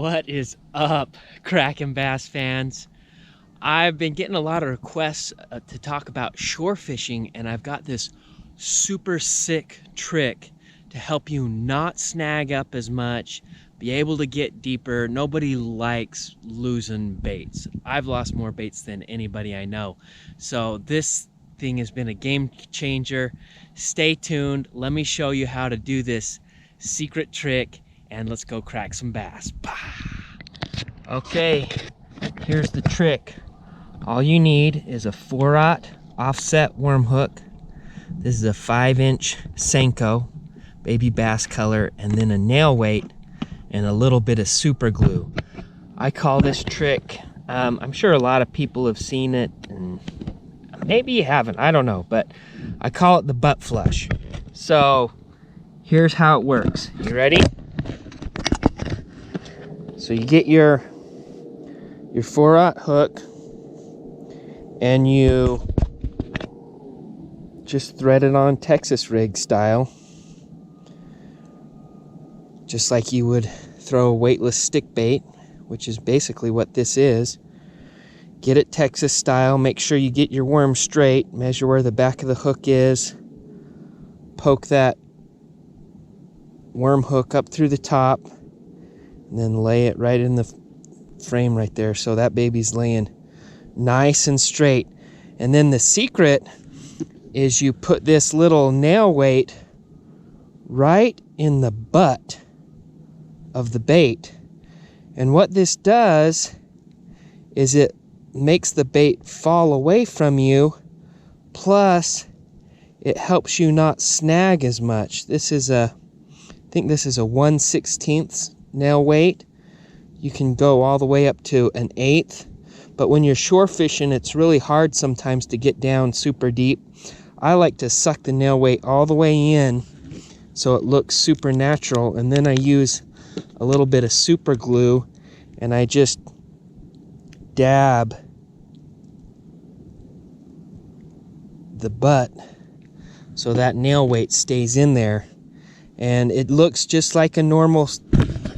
What is up, Kraken bass fans? I've been getting a lot of requests to talk about shore fishing, and I've got this super sick trick to help you not snag up as much, be able to get deeper. Nobody likes losing baits. I've lost more baits than anybody I know. So this thing has been a game changer. Stay tuned. Let me show you how to do this secret trick, and let's go crack some bass. Okay, here's the trick. All you need is a 4/0 offset worm hook. This is a 5-inch Senko baby bass color, and then a nail weight and a little bit of super glue. I call this trick, I'm sure a lot of people have seen it, and maybe you haven't, I don't know, but I call it the butt flush. So here's how it works. You ready? So you get your 4/0 hook, and you just thread it on Texas rig style, just like you would throw a weightless stick bait, which is basically what this is. Get it Texas style. Make sure you get your worm straight. Measure where the back of the hook is. Poke that worm hook up through the top, and then lay it right in the frame right there, so that baby's laying nice and straight. And then the secret is you put this little nail weight right in the butt of the bait. And what this does is it makes the bait fall away from you, plus it helps you not snag as much. This is I think this is a 1/16 nail weight. You can go all the way up to an 1/8, but when you're shore fishing, it's really hard sometimes to get down super deep. I like to suck the nail weight all the way in so it looks super natural, and then I use a little bit of super glue and I just dab the butt so that nail weight stays in there, and it looks just like a normal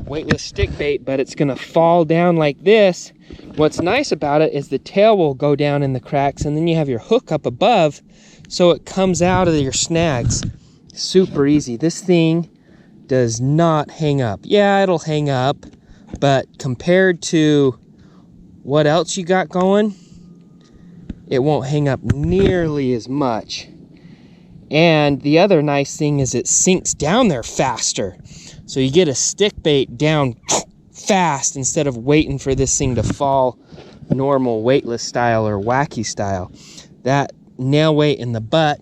weightless stick bait, but it's gonna fall down like this. What's nice about it is the tail will go down in the cracks, and then you have your hook up above so it comes out of your snags. Super easy. This thing does not hang up. Yeah, it'll hang up, but compared to what else you got going, it won't hang up nearly as much. And the other nice thing is it sinks down there faster. So you get a stick bait down fast instead of waiting for this thing to fall normal weightless style or wacky style. That nail weight in the butt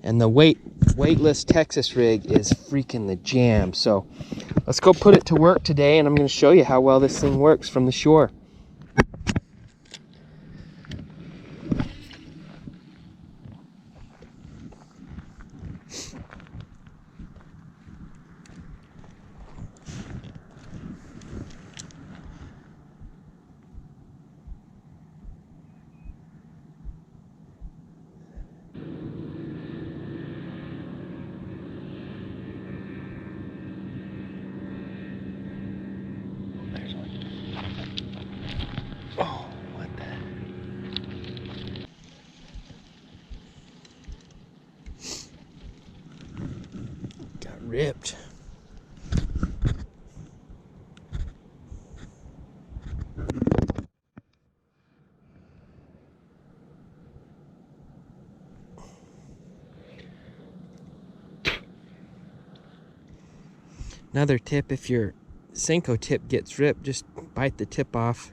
and the weightless Texas rig is freaking the jam. So let's go put it to work today, and I'm going to show you how well this thing works from the shore. Oh, what the? Got ripped. Another tip, if your Senko tip gets ripped, just bite the tip off.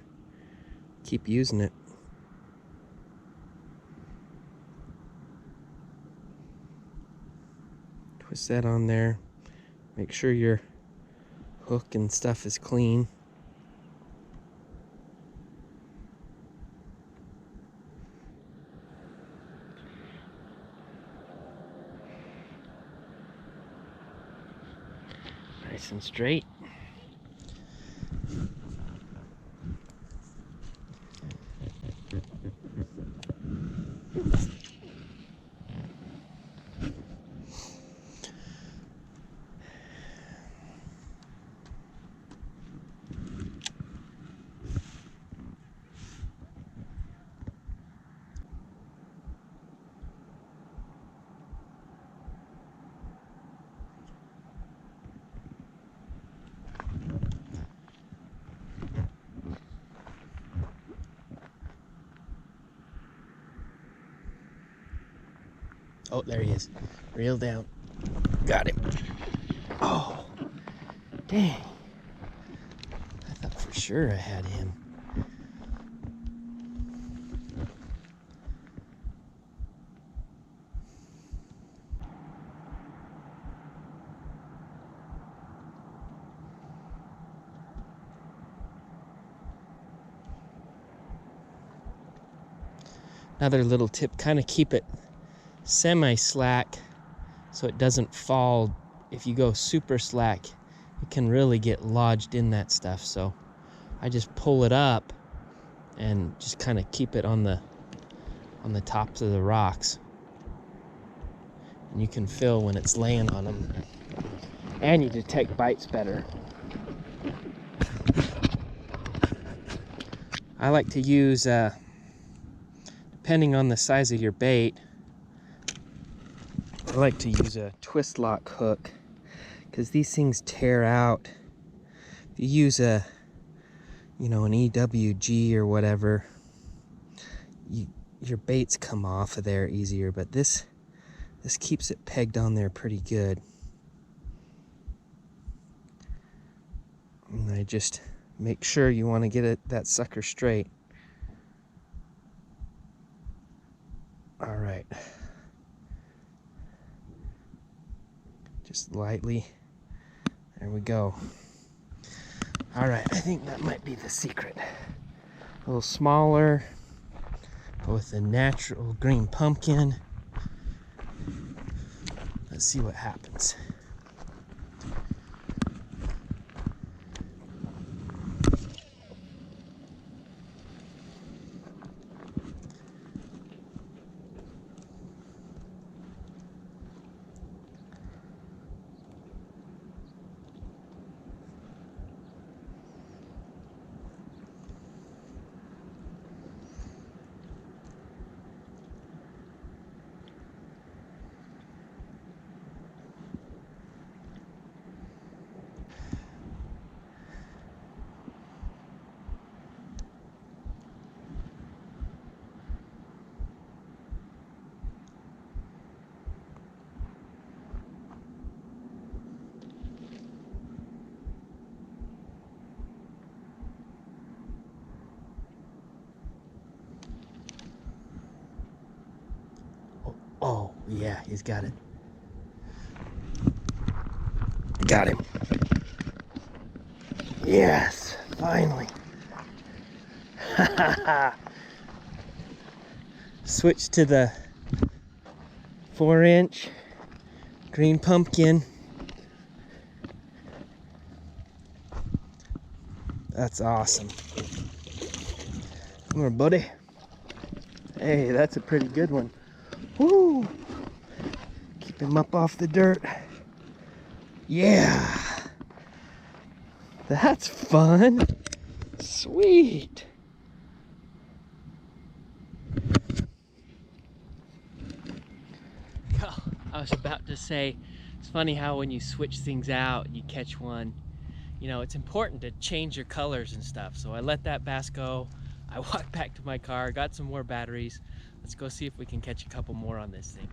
Keep using it. Twist that on there. Make sure your hook and stuff is clean. Nice and straight. Oh, there he is. Reel down. Got him. Oh, dang. I thought for sure I had him. Another little tip, kind of keep it semi-slack so it doesn't fall. If you go super slack, it can really get lodged in that stuff. So I just pull it up and just kind of keep it on the tops of the rocks. And you can feel when it's laying on them. And you detect bites better. I like to use, depending on the size of your bait, I like to use a twist lock hook because these things tear out. If you use an EWG or whatever, your baits come off of there easier, but this keeps it pegged on there pretty good. And I just make sure you want to get that sucker straight. All right. Just lightly. There we go. All right, I think that might be the secret. A little smaller, but with a natural green pumpkin. Let's see what happens. Oh, yeah, he's got it. Got him. Yes, finally. Switch to the 4-inch green pumpkin. That's awesome. Come on, buddy. Hey, that's a pretty good one. Woo! Keep him up off the dirt. Yeah! That's fun. Sweet. Oh, I was about to say, it's funny how when you switch things out, you catch one. You know, it's important to change your colors and stuff. So I let that bass go. I walked back to my car, got some more batteries. Let's go see if we can catch a couple more on this thing.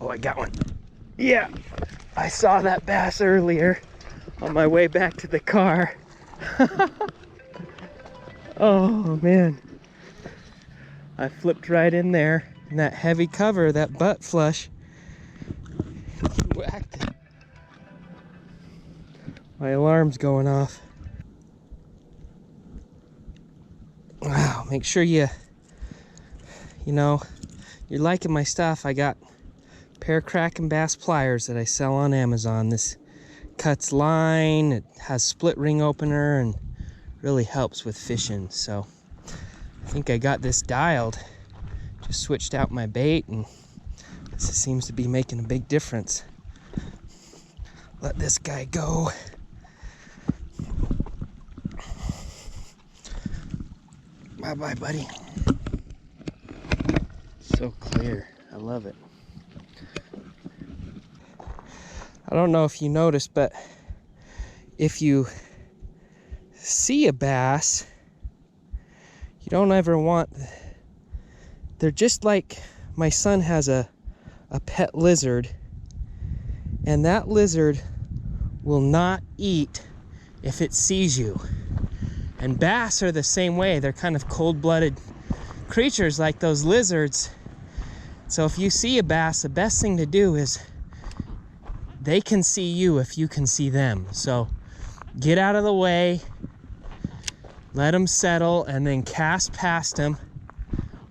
Oh, I got one. Yeah, I saw that bass earlier on my way back to the car. Oh, man. I flipped right in there in that heavy cover, that butt flush. Whacked it. My alarm's going off. Wow, make sure you're liking my stuff. I got a pair of Kraken bass pliers that I sell on Amazon. This cuts line, it has split ring opener, and really helps with fishing. So I think I got this dialed. Just switched out my bait, and this seems to be making a big difference. Let this guy go. Bye-bye, buddy. So clear. I love it. I don't know if you noticed, but if you see a bass, you don't ever want... They're just like... My son has a pet lizard, and that lizard will not eat if it sees you. And bass are the same way. They're kind of cold-blooded creatures like those lizards. So if you see a bass, the best thing to do is they can see you if you can see them. So get out of the way, let them settle, and then cast past them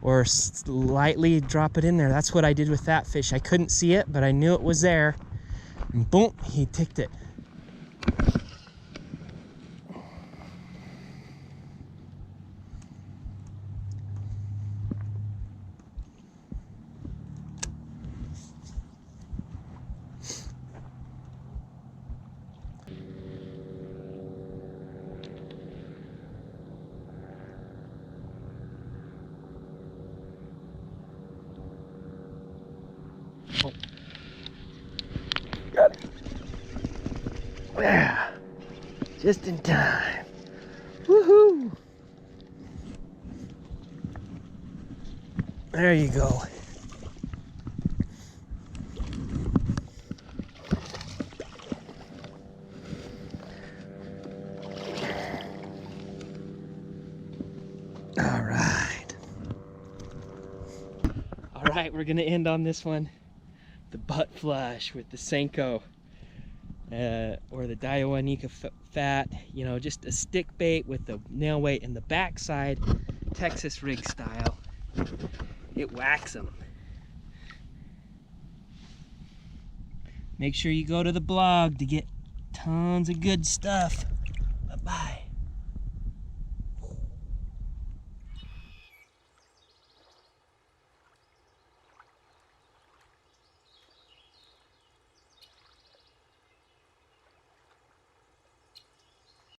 or lightly drop it in there. That's what I did with that fish. I couldn't see it, but I knew it was there. And boom, he ticked it. Oh. Got it. Yeah, just in time. Woohoo! There you go. All right, we're gonna end on this one. The butt flush with the Senko or the Daiwanika fat, you know, just a stick bait with the nail weight in the backside, Texas rig style. It whacks them. Make sure you go to the blog to get tons of good stuff. Bye-bye.